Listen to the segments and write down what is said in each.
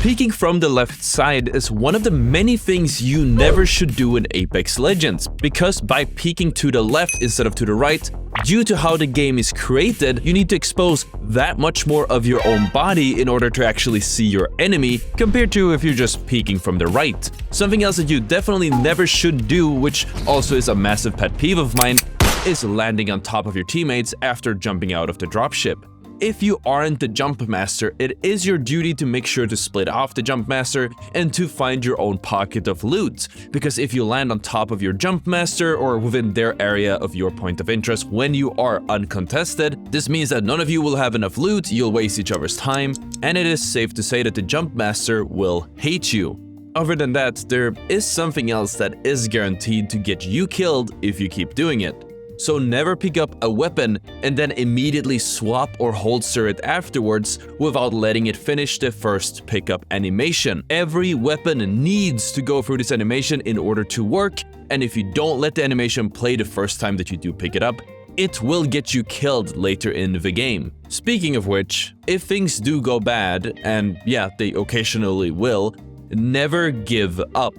Peeking from the left side is one of the many things you never should do in Apex Legends, because by peeking to the left instead of to the right, due to how the game is created, you need to expose that much more of your own body in order to actually see your enemy, compared to if you're just peeking from the right. Something else that you definitely never should do, which also is a massive pet peeve of mine, is landing on top of your teammates after jumping out of the dropship. If you aren't the jump master, it is your duty to make sure to split off the jump master and to find your own pocket of loot, because if you land on top of your jump master or within their area of your point of interest when you are uncontested, this means that none of you will have enough loot, you'll waste each other's time, and it is safe to say that the jump master will hate you. Other than that, there is something else that is guaranteed to get you killed if you keep doing it. So never pick up a weapon and then immediately swap or holster it afterwards without letting it finish the first pickup animation. Every weapon needs to go through this animation in order to work, and if you don't let the animation play the first time that you do pick it up, it will get you killed later in the game. Speaking of which, if things do go bad, and yeah, they occasionally will, never give up.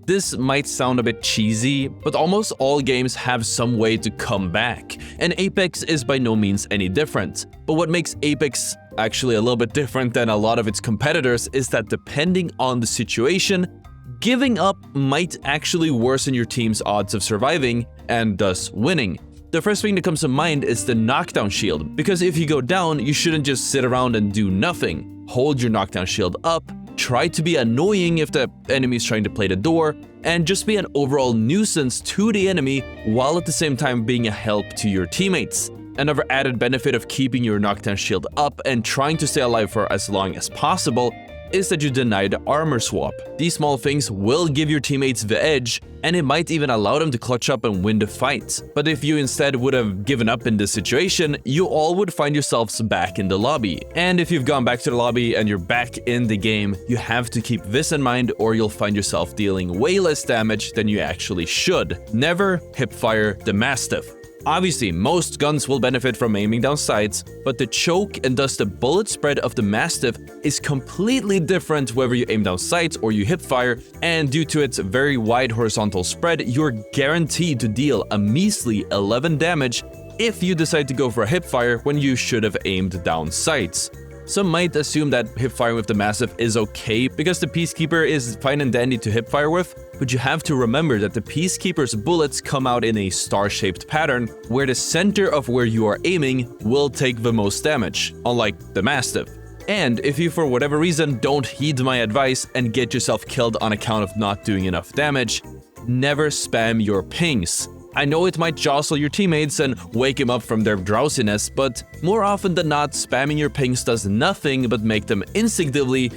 This might sound a bit cheesy, but almost all games have some way to come back, and Apex is by no means any different. But what makes Apex actually a little bit different than a lot of its competitors is that depending on the situation, giving up might actually worsen your team's odds of surviving and thus winning. The first thing that comes to mind is the knockdown shield, because if you go down, you shouldn't just sit around and do nothing. Hold your knockdown shield up, try to be annoying if the enemy is trying to play the door, and just be an overall nuisance to the enemy while at the same time being a help to your teammates. Another added benefit of keeping your knockdown shield up and trying to stay alive for as long as possible is that you deny the armor swap. These small things will give your teammates the edge, and it might even allow them to clutch up and win the fight. But if you instead would have given up in this situation, you all would find yourselves back in the lobby. And if you've gone back to the lobby and you're back in the game, you have to keep this in mind or you'll find yourself dealing way less damage than you actually should. Never hipfire the Mastiff. Obviously, most guns will benefit from aiming down sights, but the choke and thus the bullet spread of the Mastiff is completely different whether you aim down sights or you hipfire, and due to its very wide horizontal spread, you're guaranteed to deal a measly 11 damage if you decide to go for a hipfire when you should have aimed down sights. Some might assume that hipfiring with the Mastiff is okay because the Peacekeeper is fine and dandy to hipfire with, but you have to remember that the Peacekeeper's bullets come out in a star-shaped pattern where the center of where you are aiming will take the most damage, unlike the Mastiff. And if you for whatever reason don't heed my advice and get yourself killed on account of not doing enough damage, never spam your pings. I know it might jostle your teammates and wake them up from their drowsiness, but more often than not, spamming your pings does nothing but make them instinctively,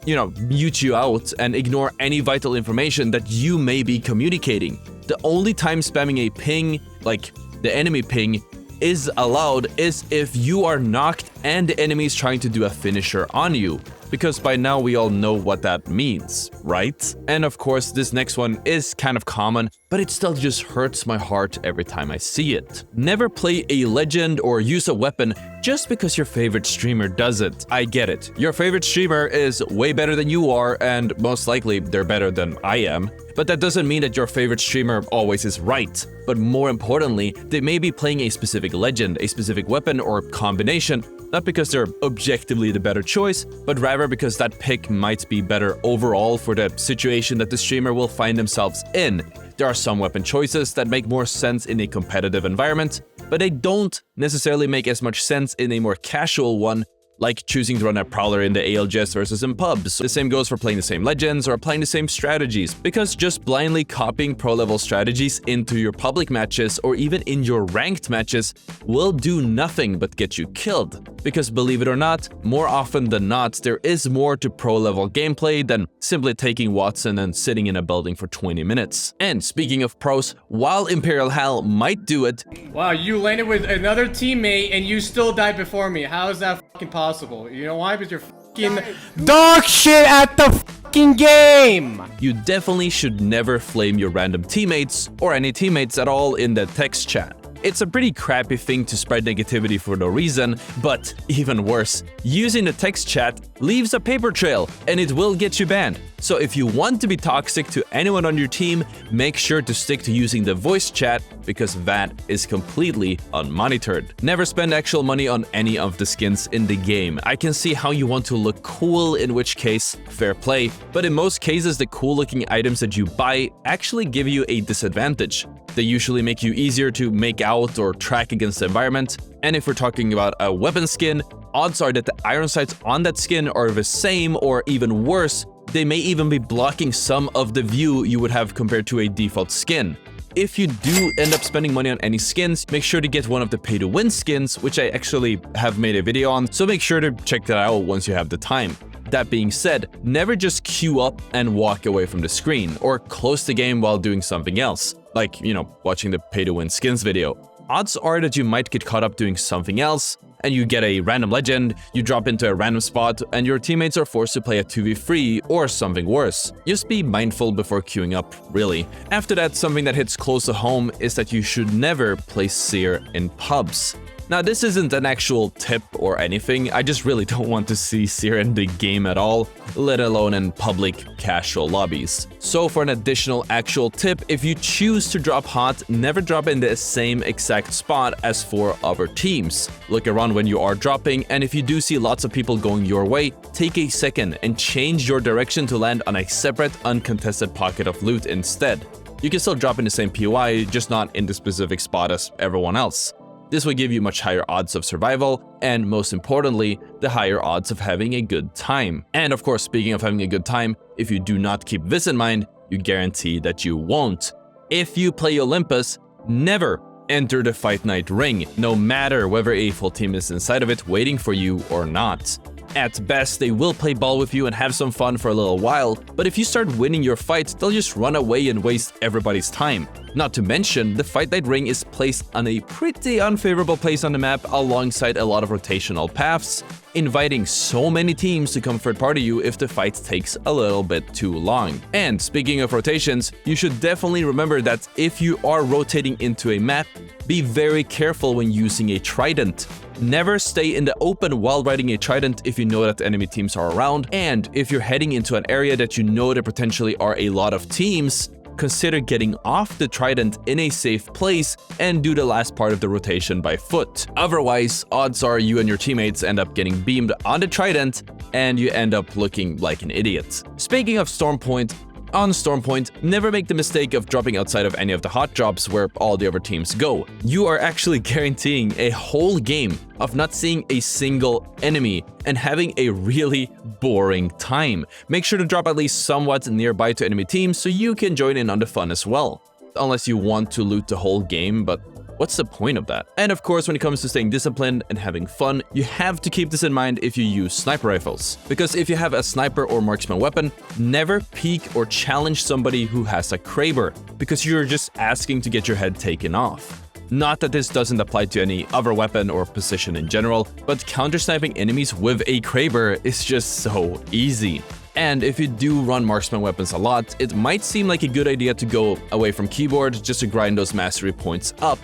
mute you out and ignore any vital information that you may be communicating. The only time spamming a ping, like the enemy ping, is allowed is if you are knocked and the enemy is trying to do a finisher on you. Because by now we all know what that means, right? And of course, this next one is kind of common, but it still just hurts my heart every time I see it. Never play a legend or use a weapon just because your favorite streamer does it. I get it. Your favorite streamer is way better than you are, and most likely they're better than I am. But that doesn't mean that your favorite streamer always is right. But more importantly, they may be playing a specific legend, a specific weapon or combination, not because they're objectively the better choice, but rather because that pick might be better overall for the situation that the streamer will find themselves in. There are some weapon choices that make more sense in a competitive environment, but they don't necessarily make as much sense in a more casual one, like choosing to run a Prowler in the ALGS versus in pubs. The same goes for playing the same legends or applying the same strategies, because just blindly copying pro-level strategies into your public matches or even in your ranked matches will do nothing but get you killed. Because believe it or not, more often than not, there is more to pro-level gameplay than simply taking Watson and sitting in a building for 20 minutes. And speaking of pros, while Imperial Hal might do it... Wow, you landed with another teammate and you still died before me. How is that fucking possible? You know why? Because you're fucking dog shit at the fucking game! You definitely should never flame your random teammates or any teammates at all in the text chat. It's a pretty crappy thing to spread negativity for no reason, but even worse, using the text chat leaves a paper trail and it will get you banned. So if you want to be toxic to anyone on your team, make sure to stick to using the voice chat because that is completely unmonitored. Never spend actual money on any of the skins in the game. I can see how you want to look cool, in which case, fair play, but in most cases the cool looking items that you buy actually give you a disadvantage. They usually make you easier to make out or track against the environment, and if we're talking about a weapon skin, odds are that the iron sights on that skin are the same or even worse. They may even be blocking some of the view you would have compared to a default skin. If you do end up spending money on any skins, make sure to get one of the pay-to-win skins, which I actually have made a video on, so make sure to check that out once you have the time. That being said, never just queue up and walk away from the screen, or close the game while doing something else, like, watching the pay-to-win skins video. Odds are that you might get caught up doing something else, and you get a random legend, you drop into a random spot, and your teammates are forced to play a 2v3 or something worse. Just be mindful before queuing up, really. After that, something that hits close to home is that you should never play Seer in pubs. Now, this isn't an actual tip or anything, I just really don't want to see Seer in the game at all, let alone in public casual lobbies. So for an additional actual tip, if you choose to drop hot, never drop in the same exact spot as for other teams. Look around when you are dropping, and if you do see lots of people going your way, take a second and change your direction to land on a separate uncontested pocket of loot instead. You can still drop in the same POI, just not in the specific spot as everyone else. This will give you much higher odds of survival, and most importantly, the higher odds of having a good time. And of course, speaking of having a good time, if you do not keep this in mind, you guarantee that you won't. If you play Olympus, never enter the Fight Night ring, no matter whether a full team is inside of it waiting for you or not. At best, they will play ball with you and have some fun for a little while, but if you start winning your fight, they'll just run away and waste everybody's time. Not to mention, the Fight Night ring is placed on a pretty unfavorable place on the map alongside a lot of rotational paths, inviting so many teams to come third party you if the fight takes a little bit too long. And speaking of rotations, you should definitely remember that if you are rotating into a map, be very careful when using a trident. Never stay in the open while riding a trident if you know that enemy teams are around, and if you're heading into an area that you know there potentially are a lot of teams, consider getting off the trident in a safe place and do the last part of the rotation by foot. Otherwise, odds are you and your teammates end up getting beamed on the trident and you end up looking like an idiot. Speaking of Stormpoint, on Stormpoint, never make the mistake of dropping outside of any of the hot drops where all the other teams go. You are actually guaranteeing a whole game of not seeing a single enemy and having a really boring time. Make sure to drop at least somewhat nearby to enemy teams so you can join in on the fun as well. Unless you want to loot the whole game, but what's the point of that? And of course, when it comes to staying disciplined and having fun, you have to keep this in mind if you use sniper rifles. Because if you have a sniper or marksman weapon, never peek or challenge somebody who has a Kraber, because you're just asking to get your head taken off. Not that this doesn't apply to any other weapon or position in general, but counter-sniping enemies with a Kraber is just so easy. And if you do run marksman weapons a lot, it might seem like a good idea to go away from keyboard just to grind those mastery points up.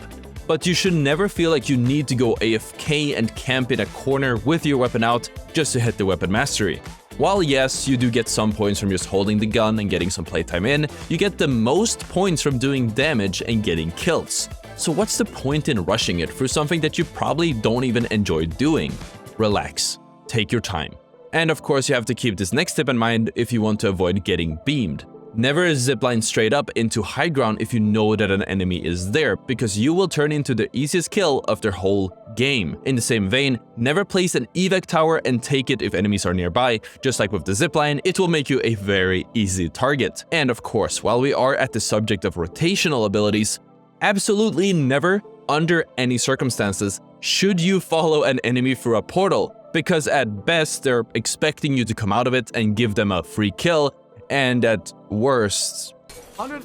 But you should never feel like you need to go AFK and camp in a corner with your weapon out just to hit the weapon mastery. While yes, you do get some points from just holding the gun and getting some playtime in, you get the most points from doing damage and getting kills. So what's the point in rushing it through something that you probably don't even enjoy doing? Relax, take your time. And of course, you have to keep this next tip in mind if you want to avoid getting beamed. Never zipline straight up into high ground if you know that an enemy is there, because you will turn into the easiest kill of their whole game. In the same vein, never place an evac tower and take it if enemies are nearby. Just like with the zipline, it will make you a very easy target. And of course, while we are at the subject of rotational abilities, absolutely never, under any circumstances, should you follow an enemy through a portal, because at best, they're expecting you to come out of it and give them a free kill, and at worst... 100...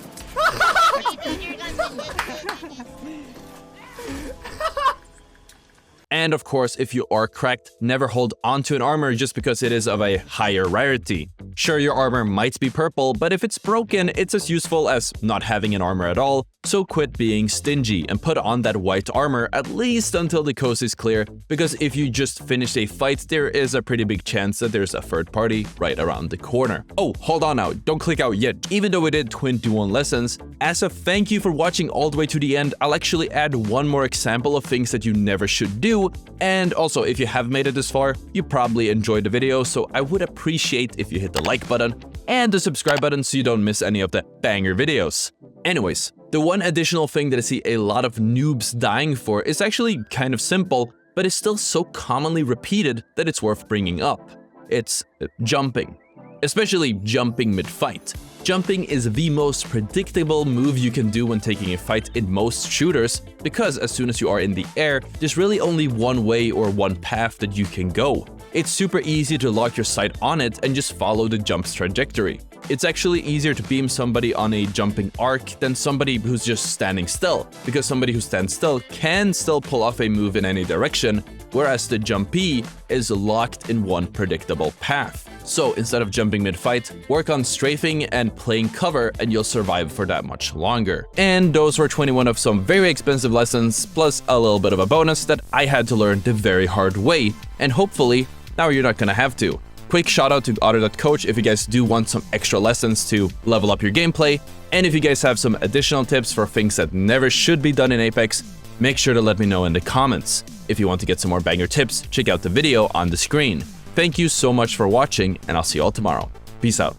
And of course, if you are cracked, never hold onto an armor just because it is of a higher rarity. Sure, your armor might be purple, but if it's broken, it's as useful as not having an armor at all, so quit being stingy and put on that white armor at least until the coast is clear, because if you just finished a fight, there is a pretty big chance that there's a third party right around the corner. Oh, hold on now, don't click out yet. Even though we did 21 lessons, as a thank you for watching all the way to the end, I'll actually add one more example of things that you never should do. And also, if you have made it this far, you probably enjoyed the video, so I would appreciate if you hit the like button and the subscribe button so you don't miss any of the banger videos. Anyways, the one additional thing that I see a lot of noobs dying for is actually kind of simple, but is still so commonly repeated that it's worth bringing up. It's jumping. Especially jumping mid-fight. Jumping is the most predictable move you can do when taking a fight in most shooters, because as soon as you are in the air, there's really only one way or one path that you can go. It's super easy to lock your sight on it and just follow the jump's trajectory. It's actually easier to beam somebody on a jumping arc than somebody who's just standing still, because somebody who stands still can still pull off a move in any direction, whereas the jumpy is locked in one predictable path. So instead of jumping mid-fight, work on strafing and playing cover and you'll survive for that much longer. And those were 21 of some very expensive lessons, plus a little bit of a bonus that I had to learn the very hard way, and hopefully now you're not gonna have to. Quick shout out to Ottr.coach if you guys do want some extra lessons to level up your gameplay, and if you guys have some additional tips for things that never should be done in Apex, make sure to let me know in the comments. If you want to get some more banger tips, check out the video on the screen. Thank you so much for watching, and I'll see you all tomorrow. Peace out.